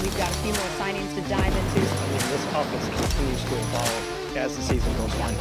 we've got a few more signings to dive into. This offense continues to evolve as the season goes on.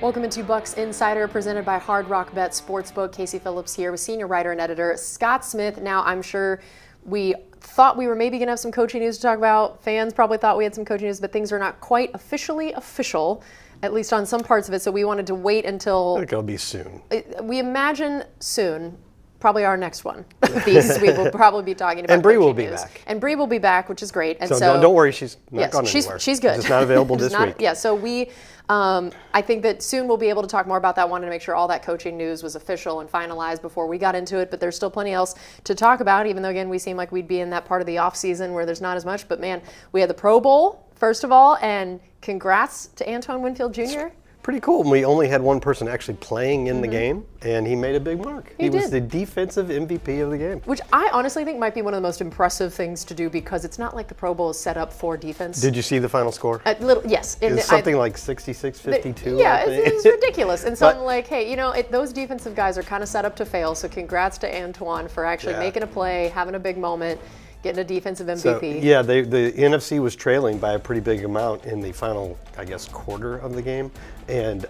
Welcome into Bucs Insider, presented by Hard Rock Bet Sportsbook. Casey Phillips here with senior writer and editor Scott Smith. Now, I'm sure we thought we were maybe going to have some coaching news to talk about. Fans probably thought we had some coaching news, but things are not quite officially official, at least on some parts of it. So we wanted to wait until... I think it'll be soon. We imagine soon. Probably our next one. These we will probably be talking about. And Bree will be news. back. And Bree will be back, which is great. And so don't worry, she's not gone she's, anywhere. She's good. Just not available this week. Yeah, so we, I think that soon we'll be able to talk more about that. Wanted to make sure all that coaching news was official and finalized before we got into it, but there's still plenty else to talk about, even though, again, we seem like we'd be in that part of the off season where there's not as much. But, man, we had the Pro Bowl, first of all, and congrats to Antoine Winfield Jr. Pretty cool. We only had one person actually playing in the game, and he made a big mark. He was the defensive MVP of the game. Which I honestly think might be one of the most impressive things to do, because it's not like the Pro Bowl is set up for defense. Did you see the final score? Yes. It was something like 66-52. Yeah, it's ridiculous. And so I'm like, hey, you know, those defensive guys are kind of set up to fail, so congrats to Antoine for actually making a play, having a big moment, getting a defensive MVP. So, yeah, the NFC was trailing by a pretty big amount in the final, I guess, quarter of the game. And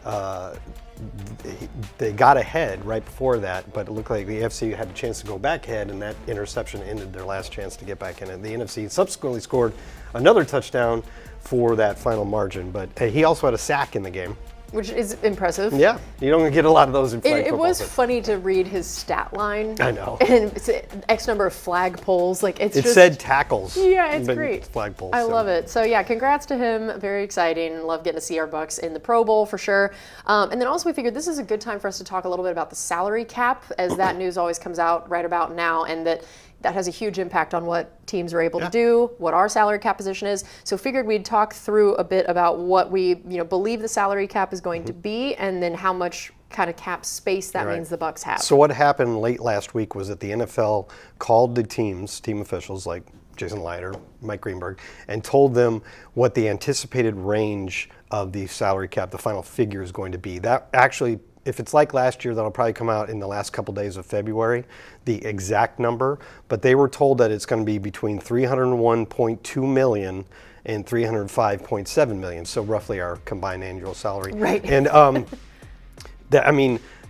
they got ahead right before that, but it looked like the AFC had a chance to go back ahead, and that interception ended their last chance to get back in. And the NFC subsequently scored another touchdown for that final margin. But he also had a sack in the game, which is impressive. Yeah, you don't get a lot of those in flag football. It was funny to read his stat line. I know. And it's X number of flag poles. Like it said tackles. Yeah, it's great. Flag poles. I love it. So yeah, congrats to him. Very exciting. Love getting to see our Bucs in the Pro Bowl for sure. And then also we figured this is a good time for us to talk a little bit about the salary cap, as that news always comes out right about now, and that has a huge impact on what teams are able to do, what our salary cap position is. So figured we'd talk through a bit about what we believe the salary cap is going to be, and then how much kind of cap space that means the Bucs have. So what happened late last week was that the NFL called the team officials like Jason Leiter, Mike Greenberg, and told them what the anticipated range of the salary cap, the final figure, is going to be. That actually, if it's like last year, that'll probably come out in the last couple days of February, the exact number. But they were told that it's going to be between $301.2 million and $305.7 million, so roughly our combined annual salary. Right. And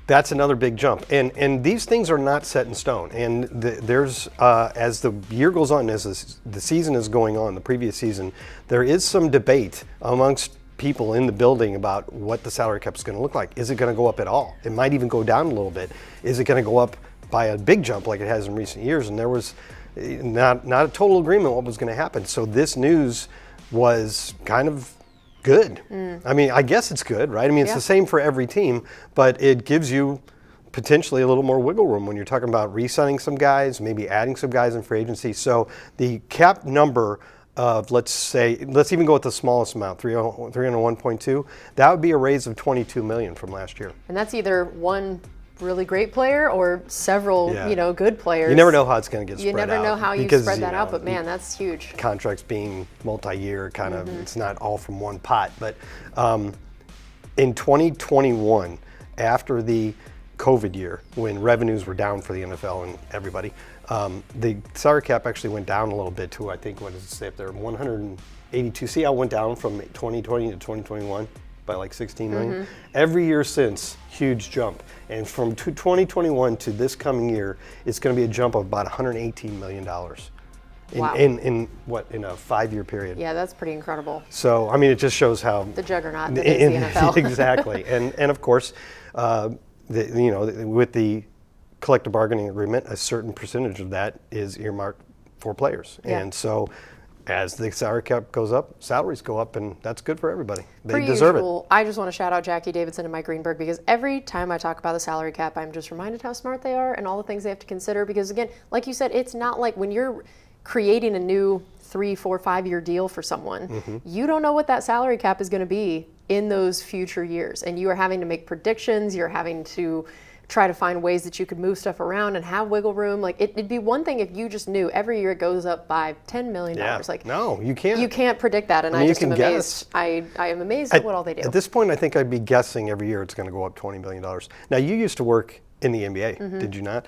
that's another big jump. And these things are not set in stone. And there's, as the year goes on, as the season is going on, the previous season, there is some debate amongst people in the building about what the salary cap is going to look like. Is it going to go up at all? It might even go down a little bit. Is it going to go up by a big jump like it has in recent years? And there was not a total agreement what was going to happen. So this news was kind of good. I mean, I guess it's good, right? I mean, it's the same for every team, but it gives you potentially a little more wiggle room when you're talking about re-signing some guys, maybe adding some guys in free agency. So the cap number of, let's even go with the smallest amount, 301.2, that would be a raise of $22 million from last year. And that's either one really great player or several, good players. You never know how it's going to get spread out. You never know how you spread that out, but man, that's huge. Contracts being multi-year, kind of, it's not all from one pot. But in 2021, after the COVID year, when revenues were down for the NFL and everybody, the salary cap actually went down a little bit to, I think, what does it say up there, 182. See how it went down from 2020 to 2021 by like 16 million? Every year since, huge jump. And from 2021 to this coming year, it's going to be a jump of about $118 million. Wow. In a 5-year period. Yeah, that's pretty incredible. So, I mean, it just shows how the juggernaut that is the NFL. Exactly. And of course, with the collective bargaining agreement, a certain percentage of that is earmarked for players. Yeah. And so as the salary cap goes up, salaries go up, and that's good for everybody. They deserve it. I just want to shout out Jackie Davidson and Mike Greenberg, because every time I talk about the salary cap, I'm just reminded how smart they are and all the things they have to consider. Because again, like you said, it's not like when you're creating a new 3, 4, 5-year deal for someone, you don't know what that salary cap is going to be in those future years. And you are having to make predictions, you're having to try to find ways that you could move stuff around and have wiggle room. Like it'd be one thing if you just knew every year it goes up by $10 million. Like no, you can't. You can't predict that, and I just am amazed. I am amazed at what all they do. At this point, I think I'd be guessing every year it's going to go up $20 million. Now, you used to work in the NBA, did you not?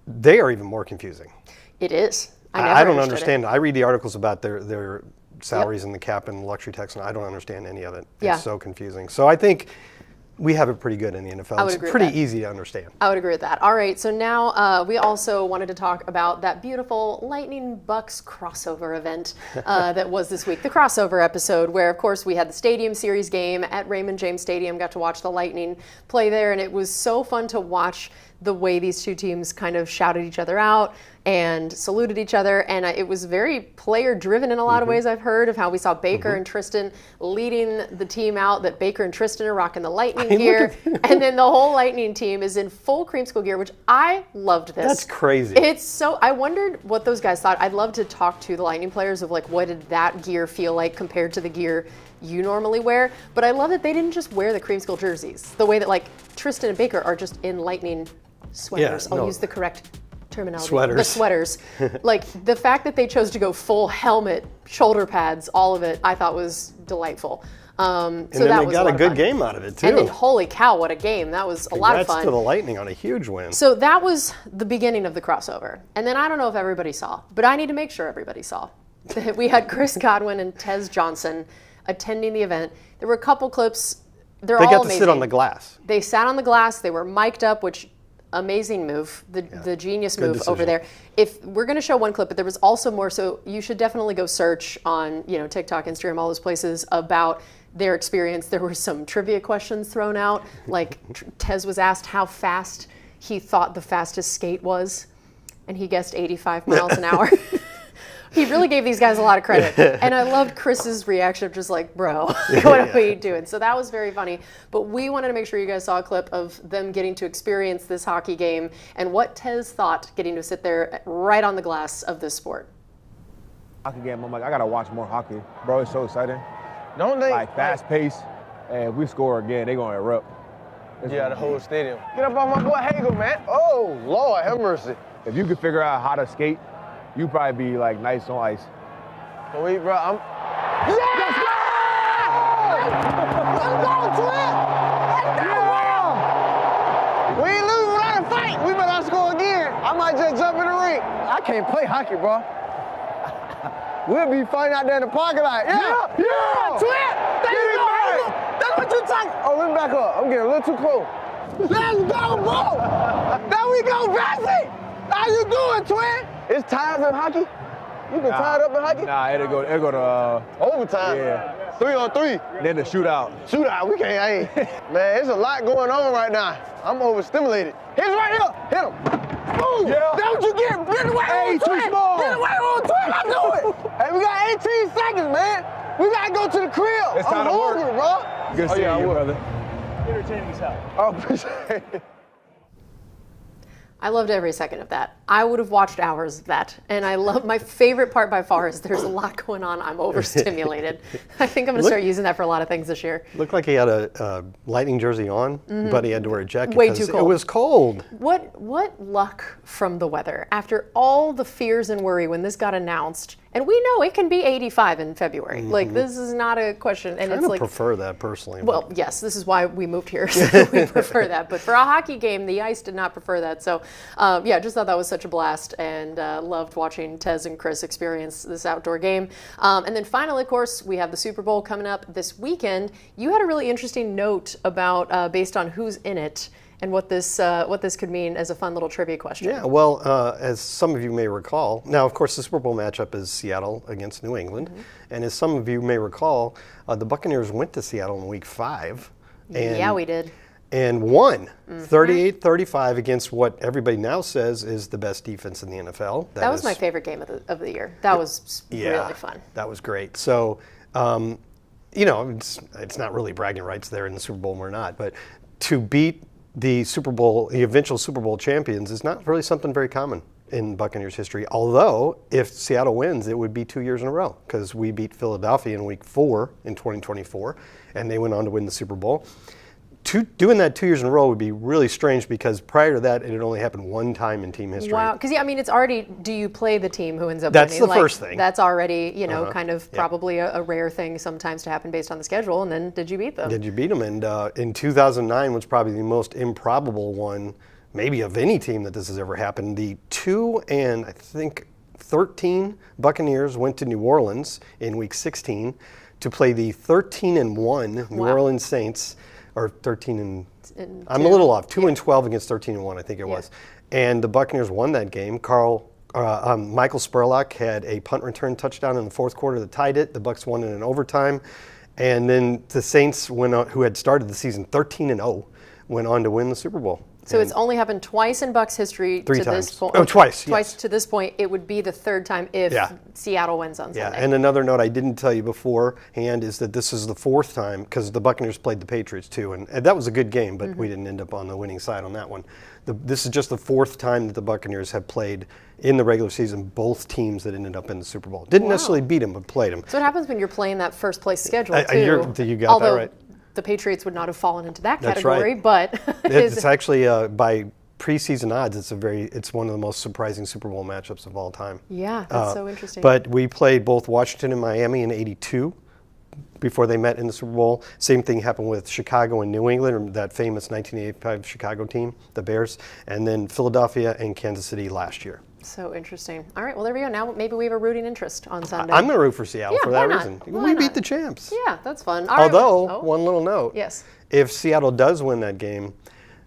they are even more confusing. It is. I don't understand. I read the articles about their salaries and the cap and luxury tax, and I don't understand any of it. It's so confusing. So I think we have it pretty good in the NFL. It's pretty easy to understand. I would agree with that. All right, so now we also wanted to talk about that beautiful Lightning Bucs crossover event that was this week. The crossover episode where, of course, we had the Stadium Series game at Raymond James Stadium, got to watch the Lightning play there, and it was so fun to watch the way these two teams kind of shouted each other out and saluted each other. And it was very player-driven in a lot of ways, I've heard, of how we saw Baker and Tristan leading the team out, that Baker and Tristan are rocking the Lightning gear. And then the whole Lightning team is in full cream school gear, which I loved this. That's crazy. It's so, I wondered what those guys thought. I'd love to talk to the Lightning players of like, what did that gear feel like compared to the gear you normally wear? But I love that they didn't just wear the cream school jerseys, the way that like Tristan and Baker are just in Lightning sweaters. I'll use the correct terminology. Sweaters. The sweaters. Like the fact that they chose to go full helmet, shoulder pads, all of it, I thought was delightful. And so then they got a good game out of it too. And then, holy cow, what a game. That was a lot of fun. Congrats to the Lightning on a huge win. So that was the beginning of the crossover. And then I don't know if everybody saw, but I need to make sure everybody saw. We had Chris Godwin and Tez Johnson attending the event. There were a couple clips. They got to amazing. sit on the glass. They sat on the glass. They were mic'd up, which amazing move, the genius move decision. over there. If we're going to show one clip, but there was also more, so you should definitely go search on TikTok, Instagram, all those places about their experience. There were some trivia questions thrown out, like Tez was asked how fast he thought the fastest skate was, and he guessed 85 miles an hour. He really gave these guys a lot of credit. And I loved Chris's reaction of just like, bro, what are we doing? So that was very funny. But we wanted to make sure you guys saw a clip of them getting to experience this hockey game and what Tez thought getting to sit there right on the glass of this sport. Hockey game, I'm like, I got to watch more hockey. Bro, it's so exciting. Don't they? Like, fast pace. And if we score again, they're going to erupt. Yeah, the whole stadium. Get up on my boy Hagel, man. Oh, Lord, have mercy. If you could figure out how to skate, you probably be like nice on ice. Wait, bro, I'm. Yeah! Let's go! Let's go, Twin! Let's go, bro! We ain't losing without a fight. We better score again. I might just jump in the ring. I can't play hockey, bro. We'll be fighting out there in the parking lot. Yeah! Twin! There you go! That's what you talking. Oh, let me back up. I'm getting a little too close. Let's go, bro! There we go, Bessie! How you doing, Twin? It's ties in hockey? You been tied up in hockey? Nah, it'll go to Overtime? Yeah. 3-on-3? Then the shootout. Shootout, we can't, man, there's a lot going on right now. I'm overstimulated. He's right here. Hit him. Boom. Yeah. That's what you get. Get away on Too Twin. small. Get away on Twin. I do it. Hey, we got 18 seconds, man. We got to go to the crib. It's time I'm to work. hungry, bro. Good seeing you, brother. Entertaining as hell. I appreciate it. I loved every second of that. I would have watched hours of that. And I love, my favorite part by far is there's a lot going on. I'm overstimulated. I think I'm going to start using that for a lot of things this year. Looked like he had a Lightning jersey on, but he had to wear a jacket Way because too cold. it was cold. What luck from the weather. After all the fears and worry when this got announced, and we know it can be 85 in February. Like, this is not a question. And I it's don't like, prefer that personally. well, yes, this is why we moved here. So we prefer that. But for a hockey game, the ice did not prefer that. So, yeah, just thought that was such a blast and loved watching Tez and Chris experience this outdoor game. And then finally, of course, we have the Super Bowl coming up this weekend. You had a really interesting note about based on who's in it and what this could mean as a fun little trivia question. Yeah, well, as some of you may recall, now, of course, the Super Bowl matchup is Seattle against New England. And as some of you may recall, the Buccaneers went to Seattle in Week 5. And, Yeah, we did. And won 38-35 against what everybody now says is the best defense in the NFL. That was my favorite game of the year. That was really fun. That was great. So, it's not really bragging rights there in the Super Bowl, we're not. But to beat the Super Bowl, the eventual Super Bowl champions, is not really something very common in Buccaneers history. Although, if Seattle wins, it would be 2 years in a row because we beat Philadelphia in Week 4 in 2024, and they went on to win the Super Bowl. Doing that 2 years in a row would be really strange because prior to that, it had only happened one time in team history. Wow, because it's already. Do you play the team who ends up That's winning? the first thing. That's already kind of probably a rare thing sometimes to happen based on the schedule. And then did you beat them? Did you beat them? And in 2009 was probably the most improbable one maybe of any team that this has ever happened. The 2-13 Buccaneers went to New Orleans in Week 16 to play the 13-1 New Orleans Saints, or 13 and I'm a little off. 2-12 against 13-1, I think it was. And the Buccaneers won that game. Michael Spurlock had a punt return touchdown in the fourth quarter that tied it. The Bucs won it in overtime. And then the Saints, who had started the season 13-0, went on to win the Super Bowl. So it's only happened twice in Bucs history to this point. Oh, twice. Twice to this point. It would be the third time if Seattle wins on Sunday. Yeah, and another note I didn't tell you beforehand is that this is the fourth time, because the Buccaneers played the Patriots too, and that was a good game, but we didn't end up on the winning side on that one. This is just the fourth time that the Buccaneers have played in the regular season both teams that ended up in the Super Bowl. Didn't necessarily beat them, but played them. So what happens when you're playing that first place schedule too? You got that right. The Patriots would not have fallen into that That's category, right. but it's actually by preseason odds, it's one of the most surprising Super Bowl matchups of all time. Yeah, that's so interesting. But we played both Washington and Miami in '82 before they met in the Super Bowl. Same thing happened with Chicago and New England, that famous 1985 Chicago team, the Bears, and then Philadelphia and Kansas City last year. So interesting. All right, well, there we go. Now maybe we have a rooting interest on Sunday. I'm going to root for Seattle for that why not? reason. Why We not? beat the champs. Yeah, that's fun. All right, Although, one little note. Yes. If Seattle does win that game,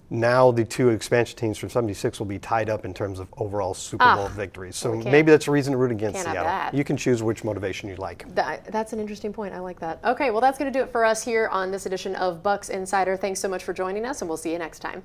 now the two expansion teams from 76 will be tied up in terms of overall Super Bowl victories. So maybe that's a reason to root against Can't have Seattle. that. You can choose which motivation you like. That's an interesting point. I like that. Okay, well, that's going to do it for us here on this edition of Bucs Insider. Thanks so much for joining us, and we'll see you next time.